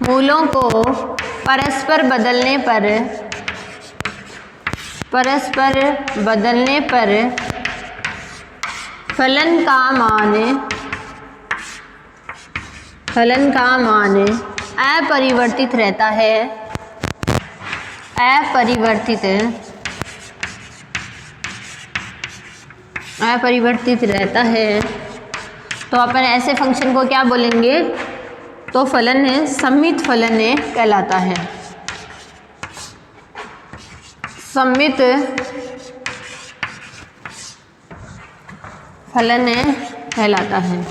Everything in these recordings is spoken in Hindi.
मूलों को परस्पर बदलने पर फलन का मान अपरिवर्तित रहता है। अपरिवर्तित रहता है। तो अपन ऐसे फंक्शन को क्या बोलेंगे? तो फलन है सममित फलन है कहलाता है। सममित फलन है कहलाता है।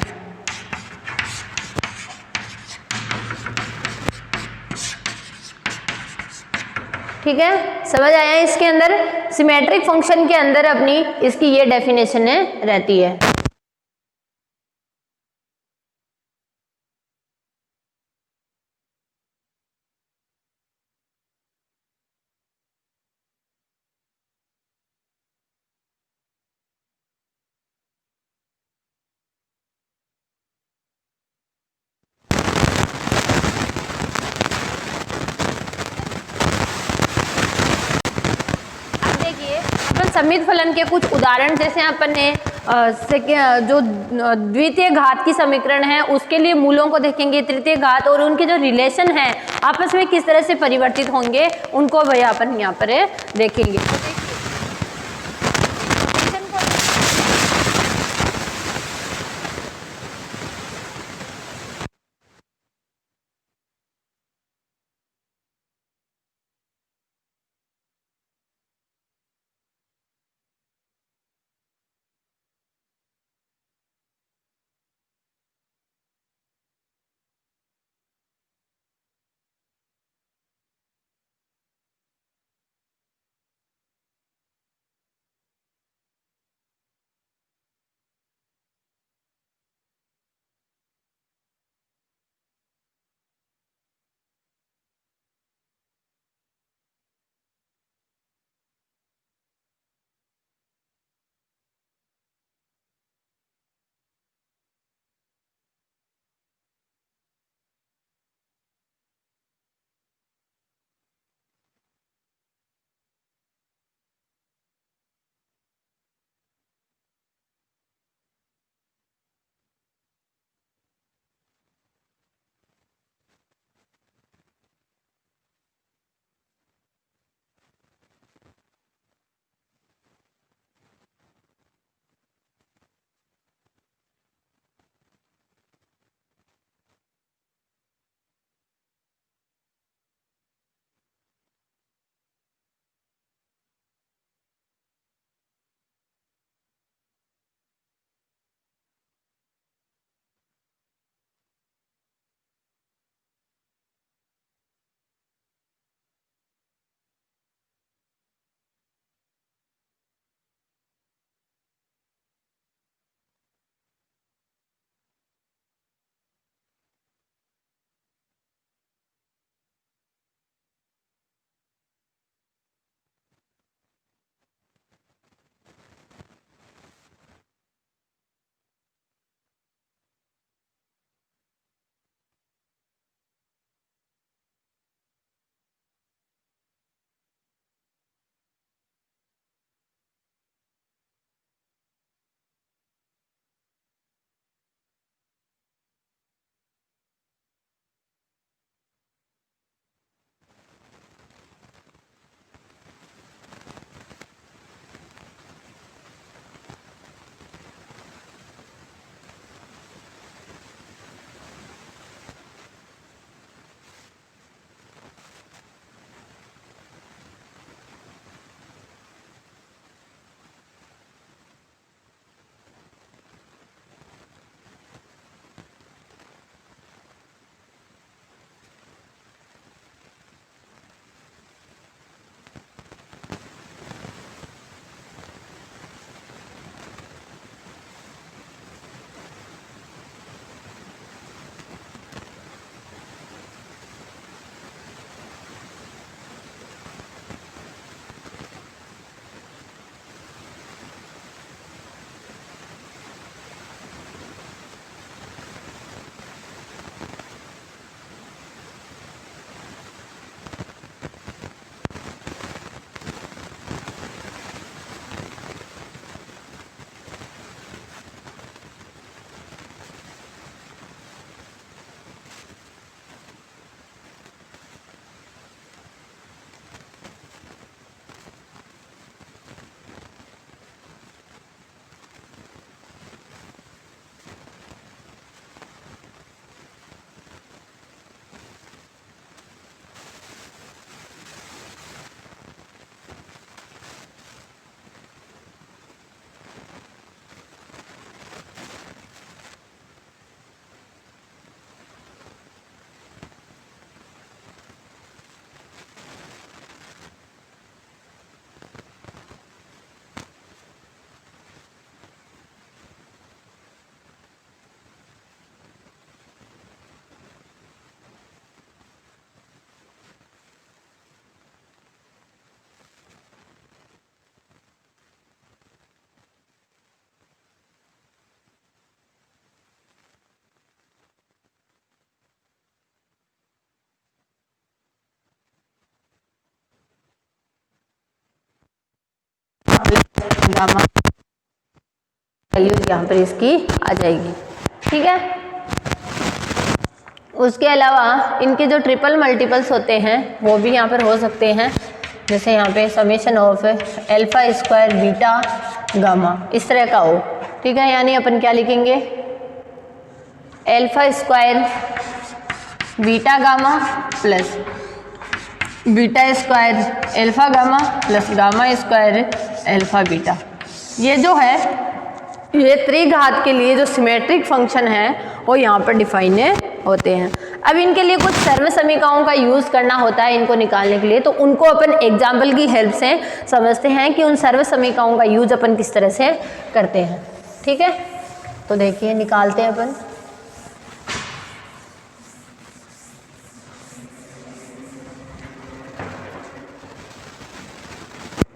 ठीक है, समझ आया? इसके अंदर सिमेट्रिक फंक्शन के अंदर अपनी इसकी ये डेफिनेशन रहती है। सममित फलन के कुछ उदाहरण, जैसे अपन ने जो द्वितीय घात की समीकरण है उसके लिए मूलों को देखेंगे, तृतीय घात और उनके जो रिलेशन है आपस में किस तरह से परिवर्तित होंगे उनको भाई अपन यहाँ पर देखेंगे। गामा वैल्यू यहाँ पर इसकी आ जाएगी। ठीक है, उसके अलावा इनके जो ट्रिपल मल्टीपल्स होते हैं वो भी यहाँ पर हो सकते हैं, जैसे यहाँ पे summation of alpha square beta gamma इस तरह का हो। ठीक है, यानी अपन क्या लिखेंगे, alpha square beta gamma plus beta square alpha gamma plus gamma square alpha beta. ये जो है ये त्रिघात के लिए जो सिमेट्रिक फंक्शन है वो यहाँ पर डिफाइन होते हैं। अब इनके लिए कुछ सर्व समीकरणों का यूज़ करना होता है इनको निकालने के लिए, तो उनको अपन एग्जाम्पल की हेल्प से समझते हैं कि उन सर्व समीकरणों का यूज अपन किस तरह से करते हैं। ठीक है, तो देखिए निकालते हैं अपन।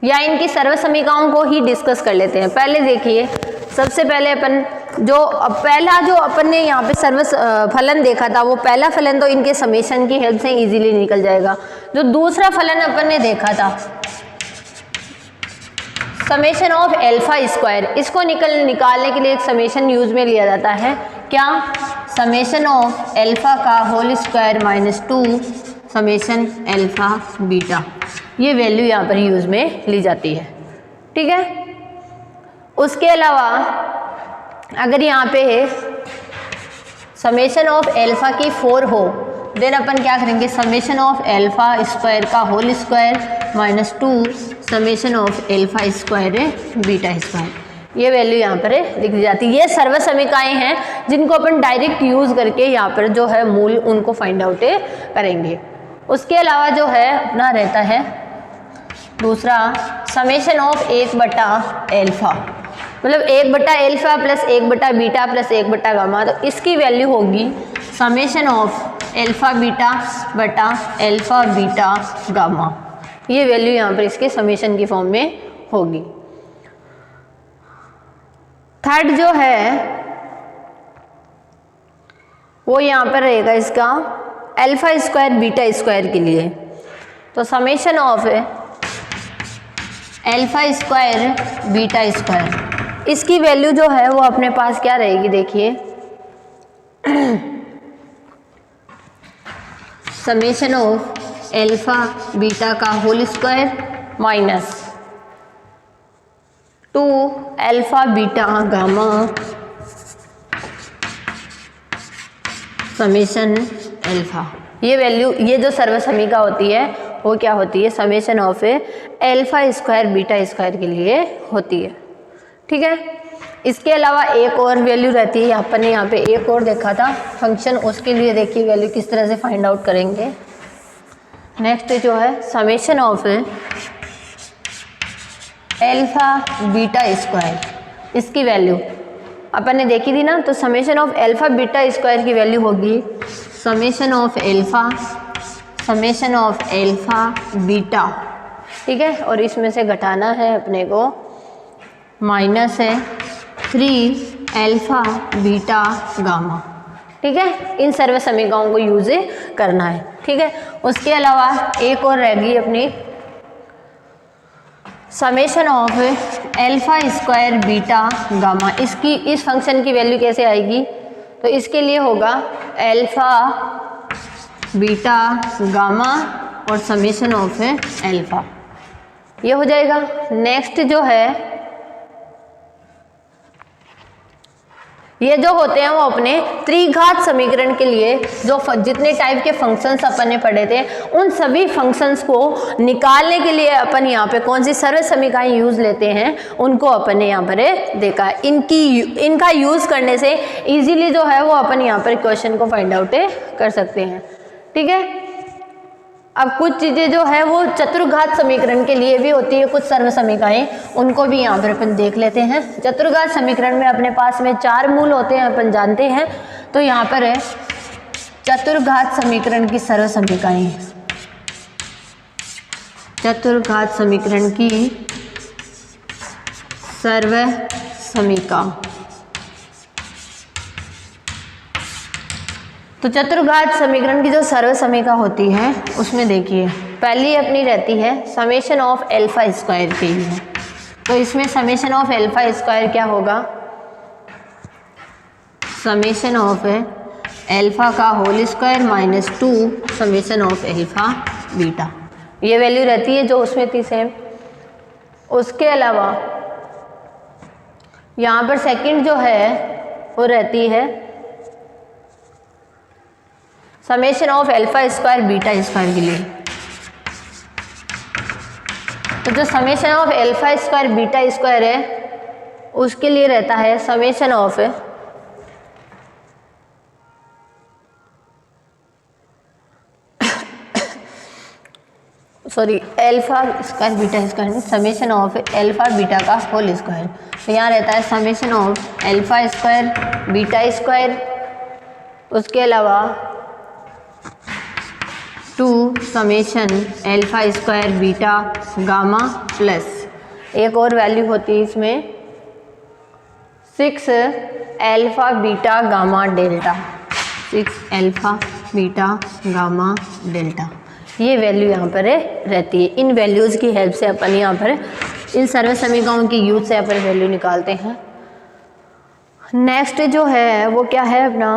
या इनकी सर्व समीकरणों को ही डिस्कस कर लेते हैं। पहले देखिए, सबसे पहले अपन पहला जो अपन ने यहाँ पे सर्व फलन देखा था, वो पहला फलन तो इनके समेशन की हेल्प से इजीली निकल जाएगा। जो दूसरा फलन अपन ने देखा था समेशन ऑफ अल्फा स्क्वायर, इसको निकालने के लिए एक समेशन यूज में लिया जाता है। क्या, समेशन ऑफ अल्फा का whole square minus 2 summation alpha beta, ये वैल्यू यहाँ पर यूज में ली जाती है। ठीक है, उसके अलावा अगर यहाँ पे समेशन ऑफ अल्फा की 4 हो, देन अपन क्या करेंगे, समेशन ऑफ अल्फा स्क्वायर का whole square minus 2 summation of alpha square beta square, ये वैल्यू यहाँ पर लिख दी जाती है। ये सर्व समीकरणें हैं जिनको अपन डायरेक्ट यूज करके यहाँ पर जो है मूल उनको फाइंड आउट करेंगे। उसके अलावा जो है अपना रहता है दूसरा समेशन ऑफ 1/अल्फा, मतलब 1/अल्फा प्लस 1/बीटा प्लस 1/गामा, तो इसकी वैल्यू होगी समेशन ऑफ अल्फा बीटा बटा अल्फा बीटा गामा, ये वैल्यू यहाँ पर इसके समेशन की फॉर्म में होगी। थर्ड जो है वो यहाँ पर रहेगा इसका अल्फा स्क्वायर बीटा स्क्वायर के लिए, तो summation of alpha square beta square, इसकी वैल्यू जो है वो अपने पास क्या रहेगी, देखिए समेशन ऑफ अल्फा बीटा का whole square minus 2 alpha beta gamma summation alpha, ये वैल्यू, ये जो सर्व समीका होती है वो क्या होती है, summation of alpha square beta square के लिए होती है। ठीक है, इसके अलावा एक और वैल्यू रहती है, अपन ने यहाँ पे एक और देखा था फंक्शन, उसके लिए देखिए वैल्यू किस तरह से फाइंड आउट करेंगे। नेक्स्ट जो है summation of alpha beta square, इसकी वैल्यू अपन ने देखी थी ना, तो summation of alpha beta square की वैल्यू होगी समेशन ऑफ अल्फा बीटा। ठीक है, और इसमें से घटाना है अपने को, माइनस है 3 अल्फा बीटा गामा। ठीक है, इन सर्व समीकरणों को यूज करना है। ठीक है, उसके अलावा एक और रह गई अपनी summation of alpha square beta gamma, इसकी इस फंक्शन की वैल्यू कैसे आएगी, तो इसके लिए होगा अल्फा बीटा गामा और समेशन ऑफ अल्फा, ये हो जाएगा। नेक्स्ट जो है ये जो होते हैं वो अपने त्रिघात समीकरण के लिए जो जितने टाइप के फंक्शंस अपन ने पढ़े थे, उन सभी फंक्शंस को निकालने के लिए अपन यहाँ पे कौन सी सर्व समीकरण यूज लेते हैं, उनको अपन ने यहाँ पर देखा है। इनका यूज करने से इजीली जो है वो अपन यहाँ पर क्वेश्चन को फाइंड आउट कर सकते हैं। ठीक है, अब कुछ चीज़ें जो है वो चतुर्घात समीकरण के लिए भी होती है, कुछ सर्व समीकरणें, उनको भी यहाँ पर अपन देख लेते हैं। चतुर्घात समीकरण में अपने पास में 4 मूल होते हैं, अपन जानते हैं। तो यहाँ पर है चतुर्घात समीकरण की सर्व समीकरणें, चतुर्घात समीकरण की सर्व समीका। तो चतुर्घात समीकरण की जो सर्व समीका होती है उसमें देखिए पहली अपनी रहती है समेशन ऑफ अल्फा स्क्वायर के लिए। तो इसमें समेशन ऑफ एल्फा स्क्वायर क्या होगा, समेशन ऑफ एल्फा का whole square minus 2 summation of alpha beta, ये वैल्यू रहती है जो उसमें थी सेम। उसके अलावा यहाँ पर सेकंड जो है वो रहती है summation of alpha square beta square के लिए। तो जो summation of alpha square beta square है उसके लिए रहता है summation of alpha square beta square में समेशन ऑफ एल्फा बीटा का होल स्क्वायर। तो यहाँ रहता है summation of alpha square beta square, उसके अलावा 2 summation alpha square beta gamma plus एक और वैल्यू होती है इसमें 6 alpha beta gamma delta, 6 alpha beta gamma delta, ये वैल्यू यहाँ पर रहती है। इन वैल्यूज़ की हेल्प से अपन यहाँ पर इन सर्व समीकरणों की यूज से अपन वैल्यू निकालते हैं। नेक्स्ट जो है वो क्या है अपना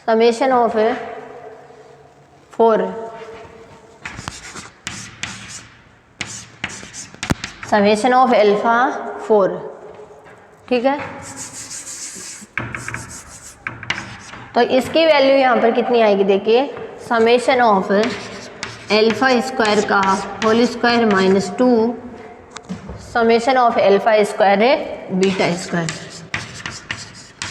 summation of 4 summation of alpha 4, ठीक है। तो इसकी वैल्यू यहाँ पर कितनी आएगी देखिए, समेशन ऑफ एल्फा स्क्वायर का whole square minus 2 summation of alpha square है बीटा स्क्वायर।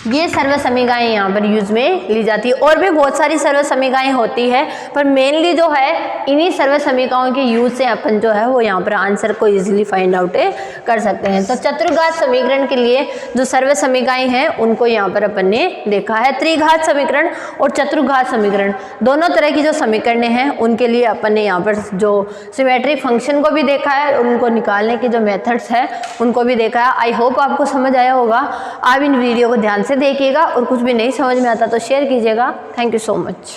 ये सर्व समीकरण यहाँ पर यूज में ली जाती है। और भी बहुत सारी सर्व समीकरण होती है, पर मेनली जो है इन्हीं सर्व समीकरणों के यूज से अपन जो है वो यहाँ पर आंसर को इजीली फाइंड आउट कर सकते हैं। तो चतुर्घात समीकरण के लिए जो सर्व समीकरण हैं उनको यहाँ पर अपन ने देखा है। त्रिघात समीकरण और चतुर्घात समीकरण दोनों तरह की जो समीकरण हैं उनके लिए अपन ने यहाँ पर जो सिमेट्रिक फंक्शन को भी देखा है, उनको निकालने के जो मेथड्स है उनको भी देखा है। आई होप आपको समझ आया होगा। आप इन वीडियो को ध्यान से देखिएगा और कुछ भी नहीं समझ में आता तो शेयर कीजिएगा। Thank you so much.